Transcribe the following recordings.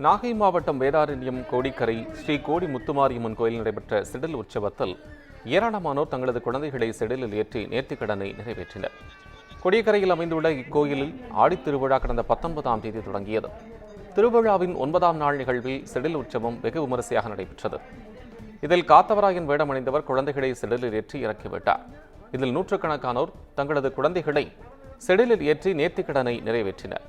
நாகை மாவட்டம் வேதாரண்யம் கோடிக்கரை ஸ்ரீ கோடி முத்துமாரியம்மன் கோயில் நடைபெற்ற செடில் உற்சவத்தில் ஏராளமானோர் தங்களது குழந்தைகளை செடிலில் ஏற்றி நேர்த்திக்கடனை நிறைவேற்றினர். கோடிக்கரையில் அமைந்துள்ள இக்கோயிலில் ஆடித்திருவிழா கடந்த 19ஆம் தேதி தொடங்கியது. திருவிழாவின் 9ஆம் நாள் நிகழ்வில் செடில் உற்சவம் வெகு விமரிசையாக நடைபெற்றது. இதில் காத்தவராயன் வேடமணிந்தவர் குழந்தைகளை செடிலில் ஏற்றி இறக்கிவிட்டார். இதில் நூற்றுக்கணக்கானோர் தங்களது குழந்தைகளை செடிலில் ஏற்றி நேர்த்திக்கடனை நிறைவேற்றினர்.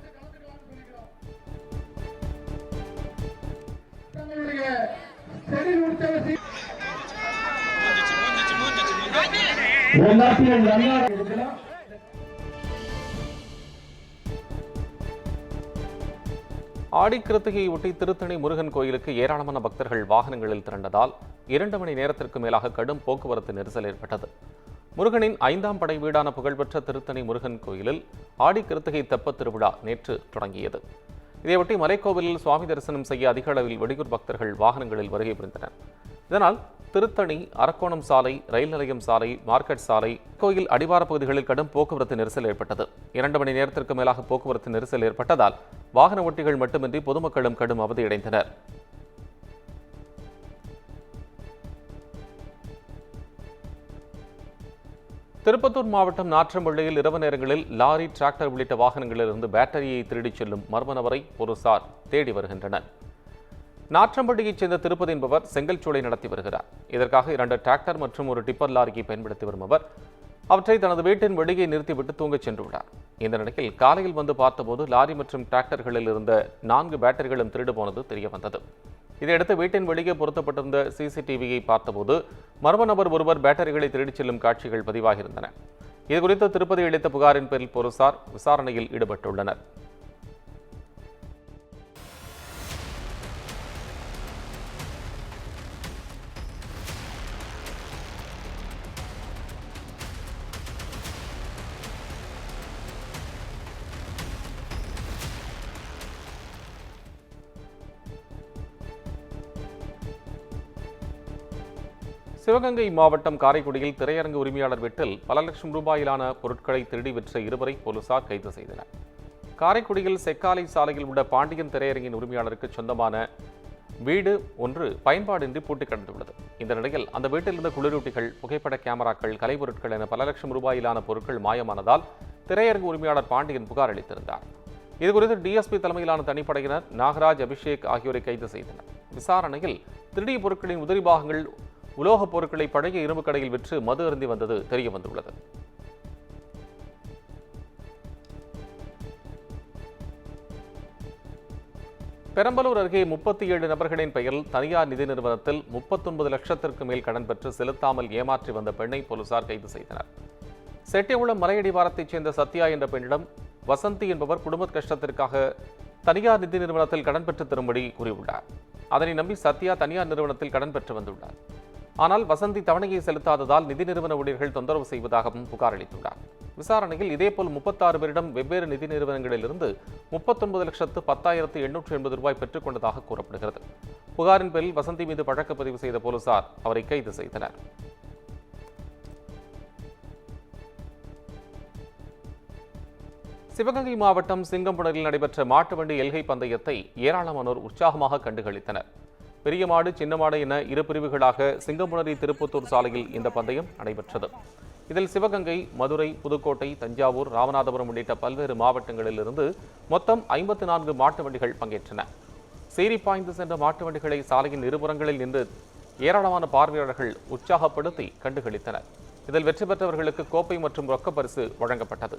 ஆடி கிருத்திகையை ஒட்டி திருத்தணி முருகன் கோயிலுக்கு ஏராளமான பக்தர்கள் வாகனங்களில் திரண்டதால் 2 மணி நேரத்திற்கு மேலாக கடும் போக்குவரத்து நெரிசல் ஏற்பட்டது. முருகனின் 5ஆம் படை வீடான புகழ்பெற்ற திருத்தணி முருகன் கோயிலில் ஆடி கிருத்திகை தெப்பத் திருவிழா நேற்று தொடங்கியது. இதையொட்டி மலைக்கோவிலில் சுவாமி தரிசனம் செய்ய அதிக அளவில் வெளியூர் பக்தர்கள் வாகனங்களில் வருகை புரிந்தனர். இதனால் திருத்தணி, அரக்கோணம் சாலை, ரயில் நிலையம் சாலை, மார்க்கெட் சாலை, கோயில் அடிவார பகுதிகளில் கடும் போக்குவரத்து நெரிசல் ஏற்பட்டது. 2 மணி நேரத்திற்கு மேலாக போக்குவரத்து நெரிசல் ஏற்பட்டதால் வாகன ஓட்டிகள் மட்டுமின்றி பொதுமக்களும் கடும் அவதியடைந்தனர். திருப்பத்தூர் மாவட்டம் நாற்றம்பள்ளியில் இரவு நேரங்களில் லாரி, டிராக்டர் உள்ளிட்ட வாகனங்களிலிருந்து பேட்டரியை திருடிச் செல்லும் மர்ம நபரை போலீசார் தேடி வருகின்றனர். நாற்றம்பள்ளியைச் சேர்ந்த திருப்பதி என்பவர் செங்கல் சூளை நடத்தி வருகிறார். இதற்காக 2 டிராக்டர் மற்றும் ஒரு டிப்பர் லாரியை பயன்படுத்தி வரும் அவர் அவற்றை தனது வீட்டின் வெளியே நிறுத்திவிட்டு தூங்கச் சென்றுள்ளார். இந்த நிலையில் காலையில் வந்து பார்த்தபோது லாரி மற்றும் டிராக்டர்களில் இருந்த 4 பேட்டரிகளும் திருடு போனது தெரியவந்தது. இதையடுத்து வீட்டின் வெளியே பொருத்தப்பட்டிருந்த சிசிடிவியை பார்த்தபோது மர்ம நபர் ஒருவர் பேட்டரிகளை திருடிச் செல்லும் காட்சிகள் பதிவாகியிருந்தன. இதுகுறித்து திருப்பதி அளித்த புகாரின் பேரில் போலீசார் விசாரணையில் ஈடுபட்டுள்ளனர். சிவகங்கை மாவட்டம் காரைக்குடியில் திரையரங்கு உரிமையாளர் வீட்டில் பல லட்சம் ரூபாயிலான பொருட்களை திருடி விற்ற 2 பேரை போலீசார் கைது செய்தனர். காரைக்குடியில் செக்காலை சாலையில் உள்ள பாண்டியன் திரையரங்கின் உரிமையாளருக்கு சொந்தமான வீடு ஒன்று பயன்பாடின்றி பூட்டி கிடந்துள்ளது. இந்த நிலையில் அந்த வீட்டில் இருந்த குளிரூட்டிகள், புகைப்பட கேமராக்கள், கலைப்பொருட்கள் என பல லட்சம் ரூபாயிலான பொருட்கள் மாயமானதால் திரையரங்கு உரிமையாளர் பாண்டியன் புகார் அளித்திருந்தார். இதுகுறித்து டிஎஸ்பி தலைமையிலான தனிப்படையினர் நாகராஜ், அபிஷேக் ஆகியோரை கைது செய்தனர். விசாரணையில் திருடிய பொருட்களின் உதிரி பாகங்கள், உலோகப் பொருட்களை பழைய இரும்பு கடையில் விற்று மது அருந்தி வந்தது தெரிய வந்துள்ளது. பெரம்பலூர் அருகே 37 நபர்களின் பெயரில் தனியார் நிதி நிறுவனத்தில் 39 லட்சத்திற்கு மேல் கடன் பெற்று செலுத்தாமல் ஏமாற்றி வந்த பெண்ணை போலீசார் கைது செய்தனர். செட்டிகுளம் மலையடிவாரத்தைச் சேர்ந்த சத்யா என்ற பெண்ணிடம் வசந்தி என்பவர் குடும்ப கஷ்டத்திற்காக தனியார் நிதி நிறுவனத்தில் கடன் பெற்று தரும்படி கூறியுள்ளார். அதனை நம்பி சத்யா தனியார் நிறுவனத்தில் கடன் பெற்று வந்துள்ளார். ஆனால் வசந்தி தவணையை செலுத்தாததால் நிதி நிறுவன ஊழியர்கள் தொந்தரவு செய்வதாகவும் புகார் அளித்துள்ளார். விசாரணையில் இதேபோல் 36 பேரிடம் வெவ்வேறு நிதி நிறுவனங்களிலிருந்து 39,10,880 ரூபாய் பெற்றுக் கொண்டதாக கூறப்படுகிறது. புகாரின் பேரில் வசந்தி மீது வழக்கு பதிவு செய்த போலீசார் அவரை கைது செய்தனர். சிவகங்கை மாவட்டம் சிங்கம்புணரில் நடைபெற்ற மாட்டு வண்டி எல்கை பந்தயத்தை ஏராளமானோர் உற்சாகமாக கண்டுகளித்தனர். பெரிய மாடு, சின்ன மாடு என 2 பிரிவுகளாக சிங்கம்புணரி திருப்பத்தூர் சாலையில் இந்த பந்தயம் நடைபெற்றது. இதில் சிவகங்கை, மதுரை, புதுக்கோட்டை, தஞ்சாவூர், ராமநாதபுரம் உள்ளிட்ட பல்வேறு மாவட்டங்களிலிருந்து மொத்தம் 54 மாட்டு வண்டிகள் பங்கேற்றன. சீறி பாய்ந்து சென்ற மாட்டு வண்டிகளை சாலையின் இருபுறங்களில் நின்று ஏராளமான பார்வையாளர்கள் உற்சாகப்படுத்தி கண்டுகளித்தனர். இதில் வெற்றி பெற்றவர்களுக்கு கோப்பை மற்றும் ரொக்க பரிசு வழங்கப்பட்டது.